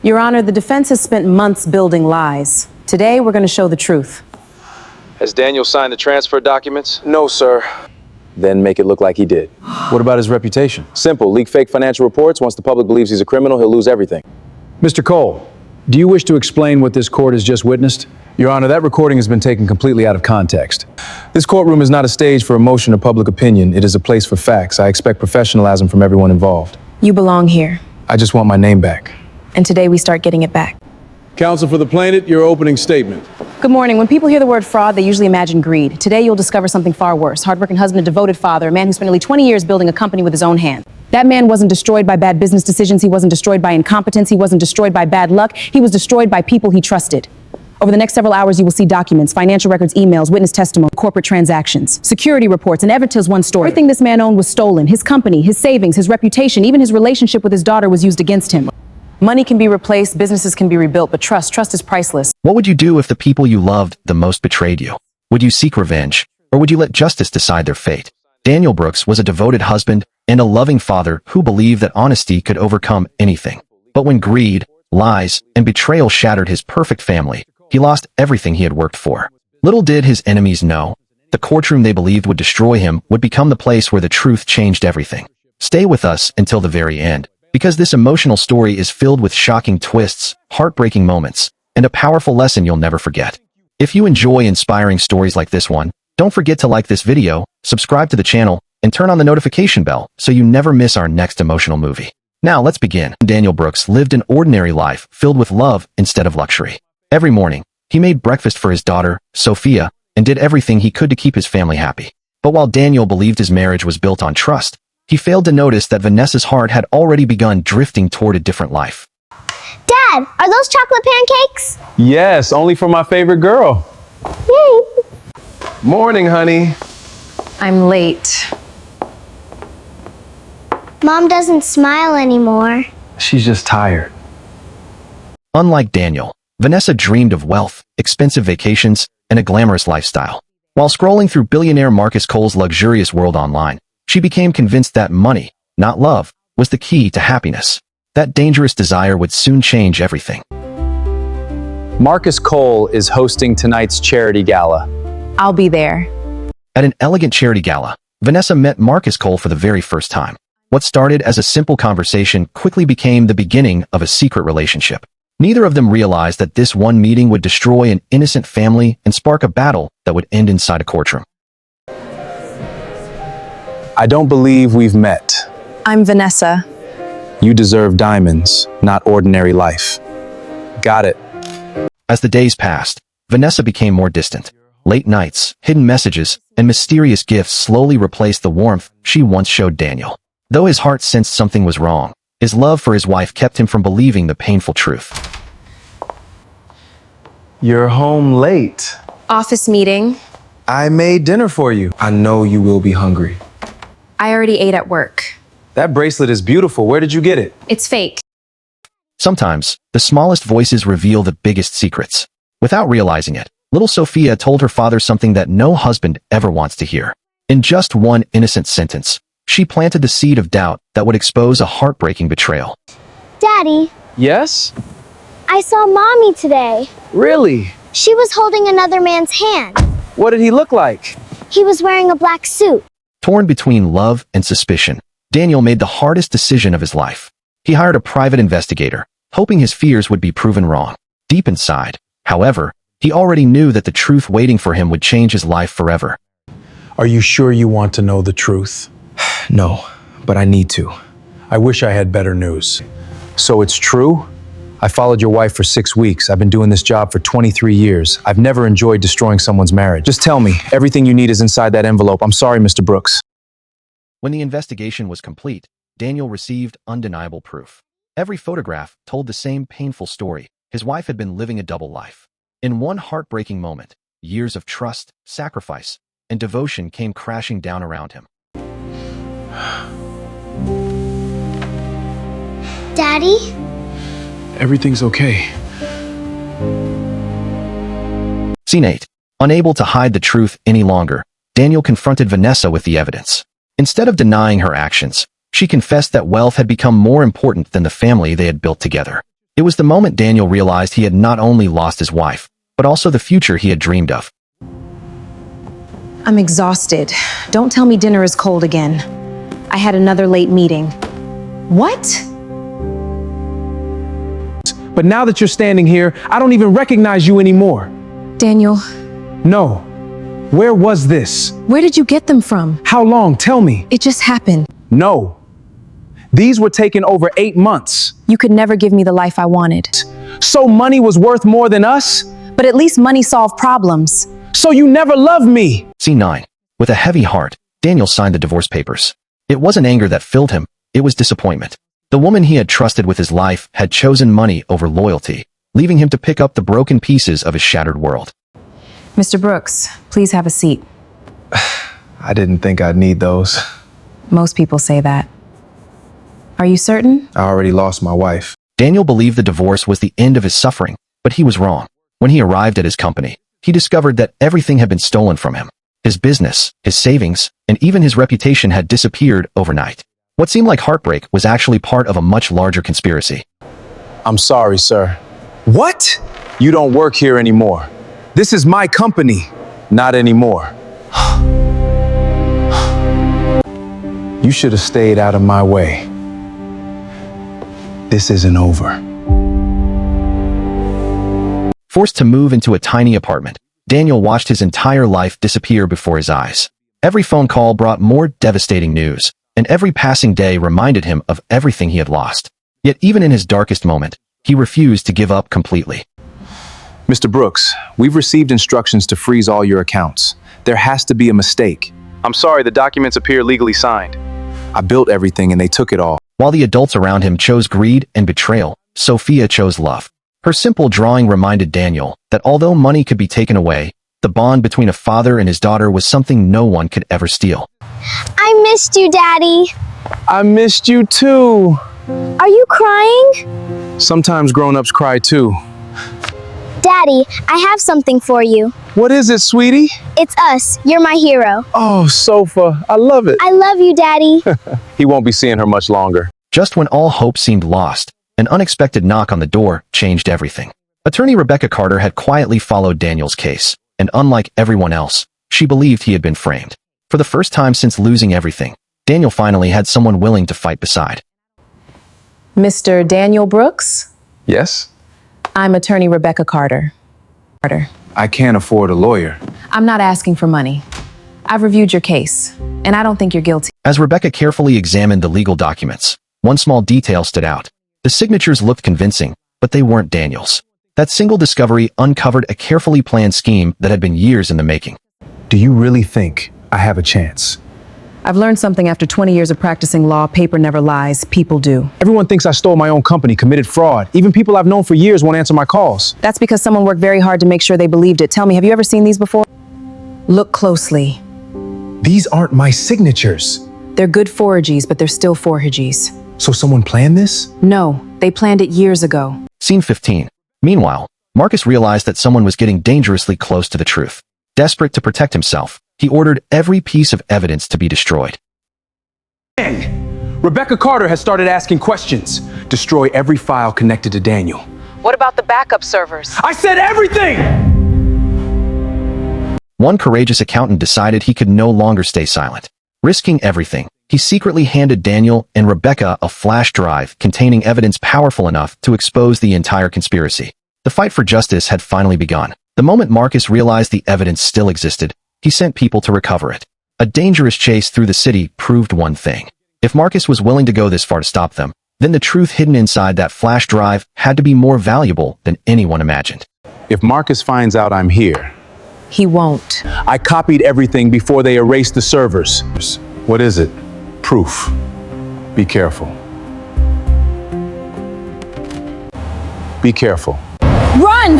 Your Honor, the defense has spent months building lies. Today, we're going to show the truth. Has Daniel signed the transfer documents? No, sir. Then make it look like he did. What about his reputation? Simple. Leak fake financial reports. Once the public believes he's a criminal, he'll lose everything. Mr. Cole, do you wish to explain what this court has just witnessed? Your Honor, that recording has been taken completely out of context. This courtroom is not a stage for emotion or public opinion. It is a place for facts. I expect professionalism from everyone involved. You belong here. I just want my name back. And today we start getting it back. Counsel for the plaintiff, your opening statement. Good morning. When people hear the word fraud, they usually imagine greed. Today you'll discover something far worse. Hardworking husband, a devoted father, a man who spent nearly 20 years building a company with his own hand. That man wasn't destroyed by bad business decisions. He wasn't destroyed by incompetence. He wasn't destroyed by bad luck. He was destroyed by people he trusted. Over the next several hours, you will see documents, financial records, emails, witness testimony, corporate transactions, security reports, and ever tells one story. Everything this man owned was stolen. His company, his savings, his reputation, even his relationship with his daughter was used against him. Money can be replaced, businesses can be rebuilt, but trust is priceless. What would you do if the people you loved the most betrayed you? Would you seek revenge, or would you let justice decide their fate? Daniel Brooks was a devoted husband and a loving father who believed that honesty could overcome anything. But when greed, lies, and betrayal shattered his perfect family, he lost everything he had worked for. Little did his enemies know, the courtroom they believed would destroy him would become the place where the truth changed everything. Stay with us until the very end, because this emotional story is filled with shocking twists, heartbreaking moments, and a powerful lesson you'll never forget. If you enjoy inspiring stories like this one, don't forget to like this video, subscribe to the channel, and turn on the notification bell so you never miss our next emotional movie. Now let's begin. Daniel Brooks lived an ordinary life filled with love instead of luxury. Every morning, he made breakfast for his daughter, Sophia, and did everything he could to keep his family happy. But while Daniel believed his marriage was built on trust, he failed to notice that Vanessa's heart had already begun drifting toward a different life. Dad, are those chocolate pancakes? Yes, only for my favorite girl. Yay! Morning, honey. I'm late. Mom doesn't smile anymore. She's just tired. Unlike Daniel, Vanessa dreamed of wealth, expensive vacations, and a glamorous lifestyle. While scrolling through billionaire Marcus Cole's luxurious world online, she became convinced that money, not love, was the key to happiness. That dangerous desire would soon change everything. Marcus Cole is hosting tonight's charity gala. I'll be there. At an elegant charity gala, Vanessa met Marcus Cole for the very first time. What started as a simple conversation quickly became the beginning of a secret relationship. Neither of them realized that this one meeting would destroy an innocent family and spark a battle that would end inside a courtroom. I don't believe we've met. I'm Vanessa. You deserve diamonds, not ordinary life. Got it. As the days passed, Vanessa became more distant. Late nights, hidden messages, and mysterious gifts slowly replaced the warmth she once showed Daniel. Though his heart sensed something was wrong, his love for his wife kept him from believing the painful truth. You're home late. Office meeting. I made dinner for you. I know you will be hungry. I already ate at work. That bracelet is beautiful. Where did you get it? It's fake. Sometimes, the smallest voices reveal the biggest secrets. Without realizing it, little Sophia told her father something that no husband ever wants to hear. In just one innocent sentence, she planted the seed of doubt that would expose a heartbreaking betrayal. Daddy, Yes? I saw Mommy today. Really? She was holding another man's hand. What did he look like? He was wearing a black suit. Torn between love and suspicion, Daniel made the hardest decision of his life. He hired a private investigator, hoping his fears would be proven wrong. Deep inside, however, he already knew that the truth waiting for him would change his life forever. Are you sure you want to know the truth? No, but I need to. I wish I had better news. So it's true? I followed your wife for 6 weeks. I've been doing this job for 23 years. I've never enjoyed destroying someone's marriage. Just tell me, everything you need is inside that envelope. I'm sorry, Mr. Brooks. When the investigation was complete, Daniel received undeniable proof. Every photograph told the same painful story. His wife had been living a double life. In one heartbreaking moment, years of trust, sacrifice, and devotion came crashing down around him. Daddy? Everything's okay. Scene 8. Unable to hide the truth any longer, Daniel confronted Vanessa with the evidence. Instead of denying her actions, she confessed that wealth had become more important than the family they had built together. It was the moment Daniel realized he had not only lost his wife, but also the future he had dreamed of. I'm exhausted. Don't tell me dinner is cold again. I had another late meeting. What? But now that you're standing here, I don't even recognize you anymore. Daniel, No. Where was this? where did you get them from? How long? Tell me. It just happened. No. These were taken over 8 months. You could never give me the life I wanted. So money was worth more than us? But at least money solved problems. So you never loved me? Scene 9. With a heavy heart, Daniel signed the divorce papers. It wasn't anger that filled him, it was disappointment. The woman he had trusted with his life had chosen money over loyalty, leaving him to pick up the broken pieces of his shattered world. Mr. Brooks, please have a seat. I didn't think I'd need those. Most people say that. Are you certain? I already lost my wife. Daniel believed the divorce was the end of his suffering, but he was wrong. When he arrived at his company, he discovered that everything had been stolen from him. His business, his savings, and even his reputation had disappeared overnight. What seemed like heartbreak was actually part of a much larger conspiracy. I'm sorry, sir. What? You don't work here anymore. This is my company. Not anymore. You should have stayed out of my way. This isn't over. Forced to move into a tiny apartment, Daniel watched his entire life disappear before his eyes. Every phone call brought more devastating news, and every passing day reminded him of everything he had lost. Yet even in his darkest moment, he refused to give up completely. Mr. Brooks, we've received instructions to freeze all your accounts. There has to be a mistake. I'm sorry, the documents appear legally signed. I built everything and they took it all. While the adults around him chose greed and betrayal, Sophia chose love. Her simple drawing reminded Daniel that although money could be taken away, the bond between a father and his daughter was something no one could ever steal. I missed you, Daddy. I missed you too. Are you crying? Sometimes grown-ups cry too. Daddy, I have something for you. What is it, sweetie? It's us. You're my hero. Oh, Sofa, I love it. I love you, Daddy. He won't be seeing her much longer. Just when all hope seemed lost, an unexpected knock on the door changed everything. Attorney Rebecca Carter had quietly followed Daniel's case, and unlike everyone else, she believed he had been framed. For the first time since losing everything, Daniel finally had someone willing to fight beside. Mr. Daniel Brooks? Yes? I'm attorney Rebecca Carter. I can't afford a lawyer. I'm not asking for money. I've reviewed your case, and I don't think you're guilty. As Rebecca carefully examined the legal documents, one small detail stood out. The signatures looked convincing, but they weren't Daniel's. That single discovery uncovered a carefully planned scheme that had been years in the making. Do you really think I have a chance? I've learned something after 20 years of practicing law. Paper never lies. People do. Everyone thinks I stole my own company, committed fraud. Even people I've known for years won't answer my calls. That's because someone worked very hard to make sure they believed it. Tell me, have you ever seen these before? Look closely. These aren't my signatures. They're good forgeries, but they're still forgeries. So someone planned this? No, they planned it years ago. Scene 15. Meanwhile, Marcus realized that someone was getting dangerously close to the truth. Desperate to protect himself, he ordered every piece of evidence to be destroyed. Rebecca Carter has started asking questions. Destroy every file connected to Daniel. What about the backup servers? I said everything! One courageous accountant decided he could no longer stay silent. Risking everything, he secretly handed Daniel and Rebecca a flash drive containing evidence powerful enough to expose the entire conspiracy. The fight for justice had finally begun. The moment Marcus realized the evidence still existed, he sent people to recover it. A dangerous chase through the city proved one thing. If Marcus was willing to go this far to stop them, then the truth hidden inside that flash drive had to be more valuable than anyone imagined. If Marcus finds out I'm here, He won't. I copied everything before they erased the servers. what is it? Proof. Be careful. Be careful. Run!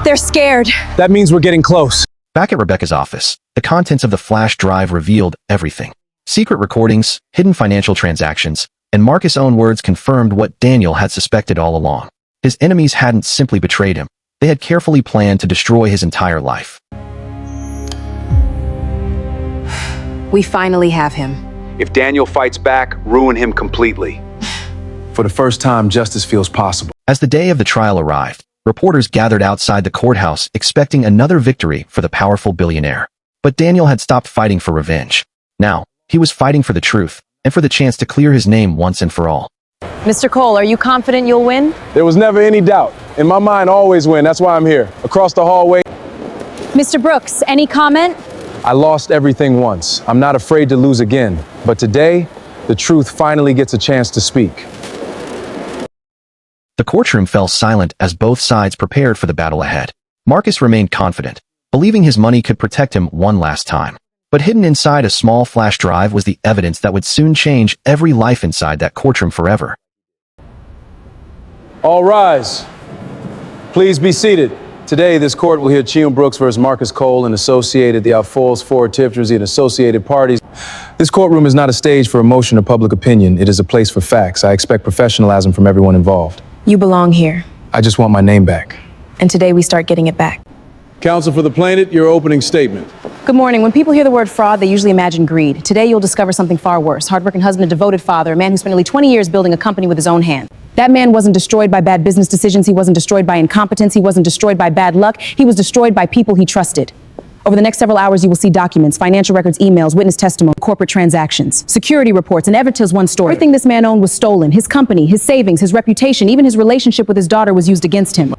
They're scared. That means we're getting close. Back at Rebecca's office, the contents of the flash drive revealed everything. Secret recordings, hidden financial transactions, and Marcus' own words confirmed what Daniel had suspected all along. His enemies hadn't simply betrayed him. They had carefully planned to destroy his entire life. We finally have him. If Daniel fights back, ruin him completely. For the first time, justice feels possible. As the day of the trial arrived, reporters gathered outside the courthouse expecting another victory for the powerful billionaire. But Daniel had stopped fighting for revenge. Now, he was fighting for the truth and for the chance to clear his name once and for all. Mr. Cole, are you confident you'll win? There was never any doubt. In my mind, always win. That's why I'm here. Across the hallway. Mr. Brooks, any comment? I lost everything once. I'm not afraid to lose again. But today, the truth finally gets a chance to speak. The courtroom fell silent as both sides prepared for the battle ahead. Marcus remained confident, believing his money could protect him one last time. But hidden inside a small flash drive was the evidence that would soon change every life inside that courtroom forever. All rise. Please be seated. Today, this court will hear Chiam Brooks versus Marcus Cole and Associated, the Alfoz, Ford, Tiptree, and associated parties. This courtroom is not a stage for emotion or public opinion. It is a place for facts. I expect professionalism from everyone involved. You belong here. I just want my name back. And today we start getting it back. Counsel for the plaintiff, your opening statement. Good morning. When people hear the word fraud, they usually imagine greed. Today you'll discover something far worse. Hardworking husband, a devoted father, a man who spent nearly 20 years building a company with his own hand. That man wasn't destroyed by bad business decisions. He wasn't destroyed by incompetence. He wasn't destroyed by bad luck. He was destroyed by people he trusted. Over the next several hours, you will see documents, financial records, emails, witness testimony, corporate transactions, security reports, and ever tells one story. Everything this man owned was stolen. His company, his savings, his reputation, even his relationship with his daughter was used against him.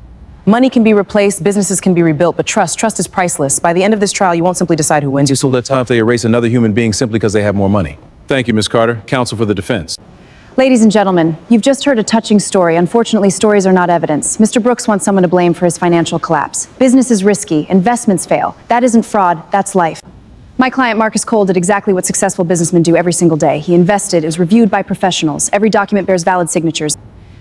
Money can be replaced, businesses can be rebuilt, but trust is priceless. By the end of this trial, you won't simply decide who wins. You sold that time if they erase another human being simply because they have more money. Thank you, Ms. Carter. Counsel for the defense. Ladies and gentlemen, you've just heard a touching story. Unfortunately, stories are not evidence. Mr. Brooks wants someone to blame for his financial collapse. Business is risky, investments fail. That isn't fraud, that's life. My client, Marcus Cole, did exactly what successful businessmen do every single day. He invested, it was reviewed by professionals. Every document bears valid signatures.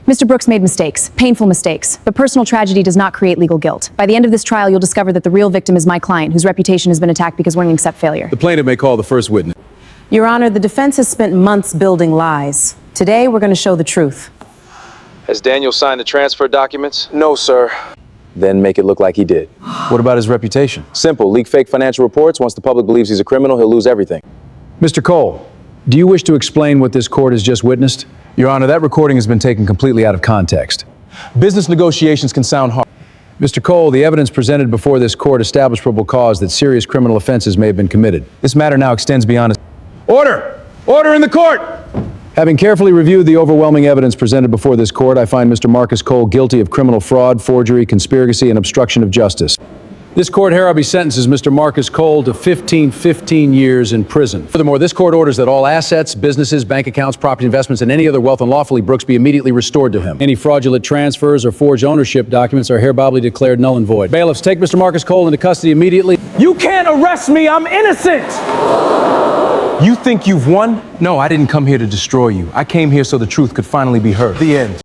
Mr. Brooks made mistakes, painful mistakes, but personal tragedy does not create legal guilt. By the end of this trial, you'll discover that the real victim is my client, whose reputation has been attacked because willing to accept failure. The plaintiff may call the first witness. Your Honor, the defense has spent months building lies. Today, we're going to show the truth. Has Daniel signed the transfer documents? No, sir. Then make it look like he did. What about his reputation? Simple. Leak fake financial reports. Once the public believes he's a criminal, he'll lose everything. Mr. Cole, do you wish to explain what this court has just witnessed? Your Honor, that recording has been taken completely out of context. Business negotiations can sound hard. Mr. Cole, the evidence presented before this court established probable cause that serious criminal offenses may have been committed. This matter now extends beyond... Order! Order in the court! Having carefully reviewed the overwhelming evidence presented before this court, I find Mr. Marcus Cole guilty of criminal fraud, forgery, conspiracy, and obstruction of justice. This court hereby sentences Mr. Marcus Cole to 15 years in prison. Furthermore, this court orders that all assets, businesses, bank accounts, property investments, and any other wealth unlawfully Brooks be immediately restored to him. Any fraudulent transfers or forged ownership documents are hereby declared null and void. Bailiffs, take Mr. Marcus Cole into custody immediately. You can't arrest me! I'm innocent! You think you've won? No, I didn't come here to destroy you. I came here so the truth could finally be heard. The end.